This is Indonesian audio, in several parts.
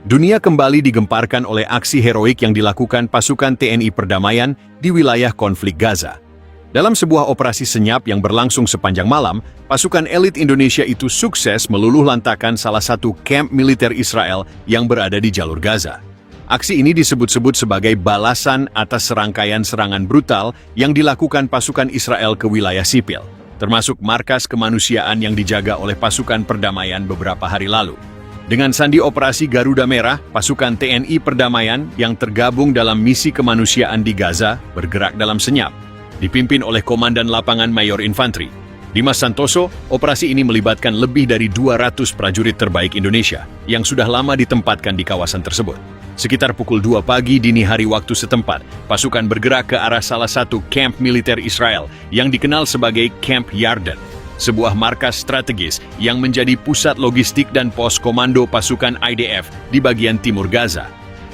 Dunia kembali digemparkan oleh aksi heroik yang dilakukan pasukan TNI Perdamaian di wilayah konflik Gaza. Dalam sebuah operasi senyap yang berlangsung sepanjang malam, pasukan elit Indonesia itu sukses meluluhlantakkan salah satu kamp militer Israel yang berada di jalur Gaza. Aksi ini disebut-sebut sebagai balasan atas serangkaian serangan brutal yang dilakukan pasukan Israel ke wilayah sipil, termasuk markas kemanusiaan yang dijaga oleh pasukan perdamaian beberapa hari lalu. Dengan sandi operasi Garuda Merah, pasukan TNI Perdamaian yang tergabung dalam misi kemanusiaan di Gaza bergerak dalam senyap, dipimpin oleh Komandan Lapangan Mayor Infanteri Dimas Santoso. Operasi ini melibatkan lebih dari 200 prajurit terbaik Indonesia yang sudah lama ditempatkan di kawasan tersebut. Sekitar pukul 2 pagi dini hari waktu setempat, pasukan bergerak ke arah salah satu kamp militer Israel yang dikenal sebagai Camp Yarden, sebuah markas strategis yang menjadi pusat logistik dan pos komando pasukan IDF di bagian timur Gaza.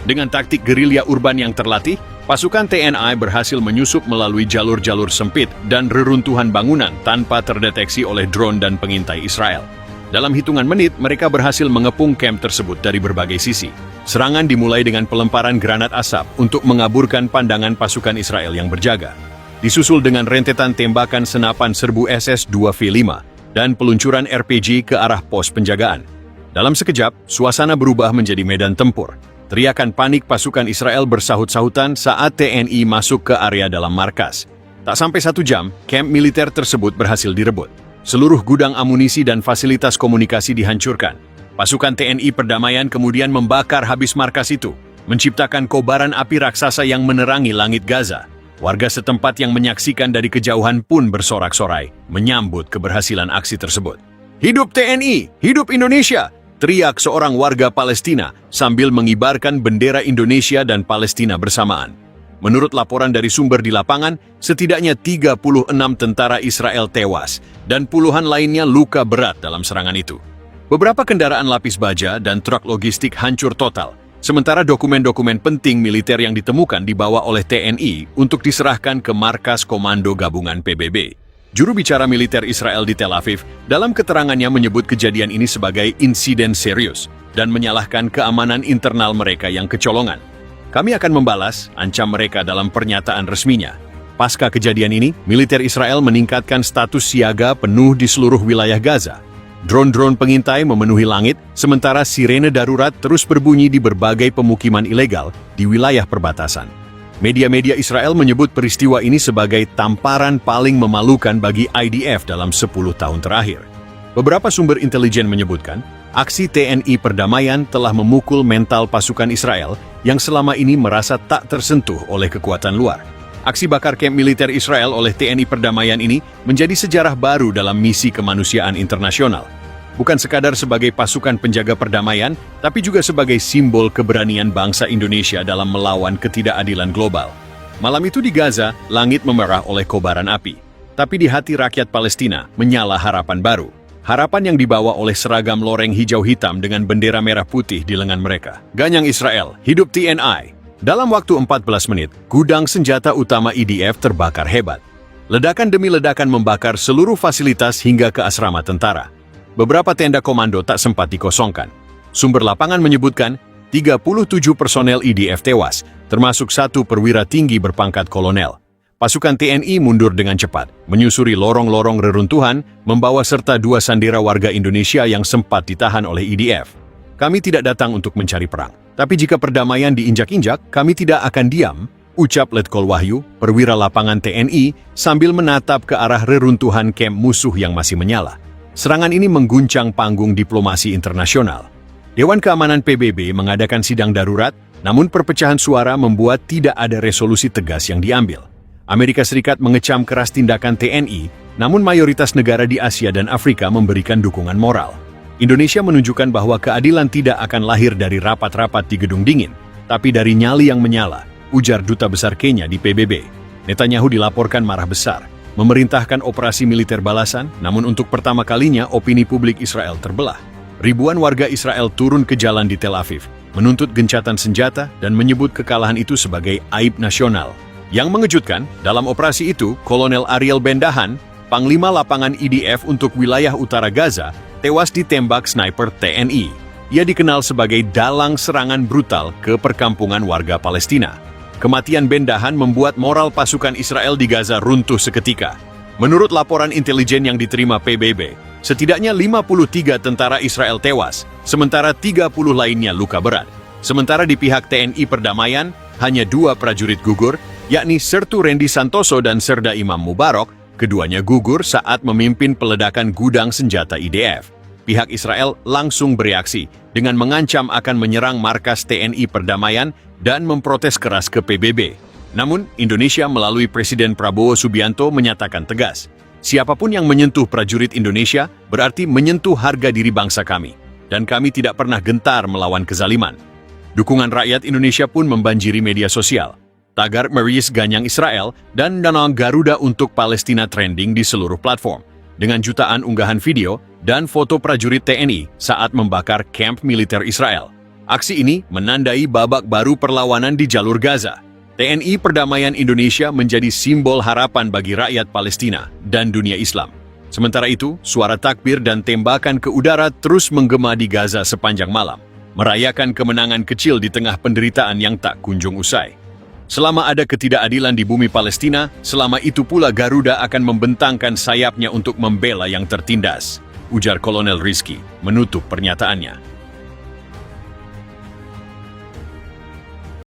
Dengan taktik gerilya urban yang terlatih, pasukan TNI berhasil menyusup melalui jalur-jalur sempit dan reruntuhan bangunan tanpa terdeteksi oleh drone dan pengintai Israel. Dalam hitungan menit, mereka berhasil mengepung kamp tersebut dari berbagai sisi. Serangan dimulai dengan pelemparan granat asap untuk mengaburkan pandangan pasukan Israel yang berjaga, disusul dengan rentetan tembakan senapan serbu SS-2V5 dan peluncuran RPG ke arah pos penjagaan. Dalam sekejap, suasana berubah menjadi medan tempur. Teriakan panik pasukan Israel bersahut-sahutan saat TNI masuk ke area dalam markas. Tak sampai 1 jam, kamp militer tersebut berhasil direbut. Seluruh gudang amunisi dan fasilitas komunikasi dihancurkan. Pasukan TNI Perdamaian kemudian membakar habis markas itu, menciptakan kobaran api raksasa yang menerangi langit Gaza. Warga setempat yang menyaksikan dari kejauhan pun bersorak-sorai, menyambut keberhasilan aksi tersebut. "Hidup TNI! Hidup Indonesia!" teriak seorang warga Palestina sambil mengibarkan bendera Indonesia dan Palestina bersamaan. Menurut laporan dari sumber di lapangan, setidaknya 36 tentara Israel tewas dan puluhan lainnya luka berat dalam serangan itu. Beberapa kendaraan lapis baja dan truk logistik hancur total, sementara dokumen-dokumen penting militer yang ditemukan dibawa oleh TNI untuk diserahkan ke markas komando gabungan PBB. Juru bicara militer Israel di Tel Aviv dalam keterangannya menyebut kejadian ini sebagai insiden serius dan menyalahkan keamanan internal mereka yang kecolongan. "Kami akan membalas," ancam mereka dalam pernyataan resminya. Pasca kejadian ini, militer Israel meningkatkan status siaga penuh di seluruh wilayah Gaza. Drone-drone pengintai memenuhi langit, sementara sirene darurat terus berbunyi di berbagai pemukiman ilegal di wilayah perbatasan. Media-media Israel menyebut peristiwa ini sebagai tamparan paling memalukan bagi IDF dalam 10 tahun terakhir. Beberapa sumber intelijen menyebutkan, aksi TNI Perdamaian telah memukul mental pasukan Israel yang selama ini merasa tak tersentuh oleh kekuatan luar. Aksi bakar kamp militer Israel oleh TNI Perdamaian ini menjadi sejarah baru dalam misi kemanusiaan internasional. Bukan sekadar sebagai pasukan penjaga perdamaian, tapi juga sebagai simbol keberanian bangsa Indonesia dalam melawan ketidakadilan global. Malam itu di Gaza, langit memerah oleh kobaran api. Tapi di hati rakyat Palestina menyala harapan baru. Harapan yang dibawa oleh seragam loreng hijau hitam dengan bendera merah putih di lengan mereka. "Ganyang Israel, hidup TNI!" Dalam waktu 14 menit, gudang senjata utama IDF terbakar hebat. Ledakan demi ledakan membakar seluruh fasilitas hingga ke asrama tentara. Beberapa tenda komando tak sempat dikosongkan. Sumber lapangan menyebutkan 37 personel IDF tewas, termasuk 1 perwira tinggi berpangkat kolonel. Pasukan TNI mundur dengan cepat, menyusuri lorong-lorong reruntuhan, membawa serta 2 sandera warga Indonesia yang sempat ditahan oleh IDF. "Kami tidak datang untuk mencari perang, tapi jika perdamaian diinjak-injak, kami tidak akan diam," ucap Letkol Wahyu, perwira lapangan TNI, sambil menatap ke arah reruntuhan kamp musuh yang masih menyala. Serangan ini mengguncang panggung diplomasi internasional. Dewan Keamanan PBB mengadakan sidang darurat, namun perpecahan suara membuat tidak ada resolusi tegas yang diambil. Amerika Serikat mengecam keras tindakan TNI, namun mayoritas negara di Asia dan Afrika memberikan dukungan moral. Indonesia menunjukkan bahwa keadilan tidak akan lahir dari rapat-rapat di gedung dingin, tapi dari nyali yang menyala, ujar Duta Besar Kenya di PBB. Netanyahu dilaporkan marah besar, memerintahkan operasi militer balasan, namun untuk pertama kalinya opini publik Israel terbelah. Ribuan warga Israel turun ke jalan di Tel Aviv, menuntut gencatan senjata dan menyebut kekalahan itu sebagai aib nasional. Yang mengejutkan, dalam operasi itu, Kolonel Ariel Bendahan, Panglima Lapangan IDF untuk wilayah utara Gaza, tewas ditembak sniper TNI. Ia dikenal sebagai dalang serangan brutal ke perkampungan warga Palestina. Kematian Ben Dahan membuat moral pasukan Israel di Gaza runtuh seketika. Menurut laporan intelijen yang diterima PBB, setidaknya 53 tentara Israel tewas, sementara 30 lainnya luka berat. Sementara di pihak TNI Perdamaian, hanya 2 prajurit gugur, yakni Sertu Rendi Santoso dan Serda Imam Mubarok. Keduanya gugur saat memimpin peledakan gudang senjata IDF. Pihak Israel langsung bereaksi dengan mengancam akan menyerang markas TNI Perdamaian dan memprotes keras ke PBB. Namun, Indonesia melalui Presiden Prabowo Subianto menyatakan tegas, siapapun yang menyentuh prajurit Indonesia berarti menyentuh harga diri bangsa kami, dan kami tidak pernah gentar melawan kezaliman. Dukungan rakyat Indonesia pun membanjiri media sosial. Tagar Meris Ganyang Israel dan Danau Garuda untuk Palestina trending di seluruh platform, dengan jutaan unggahan video dan foto prajurit TNI saat membakar kamp militer Israel. Aksi ini menandai babak baru perlawanan di jalur Gaza. TNI Perdamaian Indonesia menjadi simbol harapan bagi rakyat Palestina dan dunia Islam. Sementara itu, suara takbir dan tembakan ke udara terus menggema di Gaza sepanjang malam, merayakan kemenangan kecil di tengah penderitaan yang tak kunjung usai. Selama ada ketidakadilan di bumi Palestina, selama itu pula Garuda akan membentangkan sayapnya untuk membela yang tertindas, ujar Kolonel Rizky, menutup pernyataannya.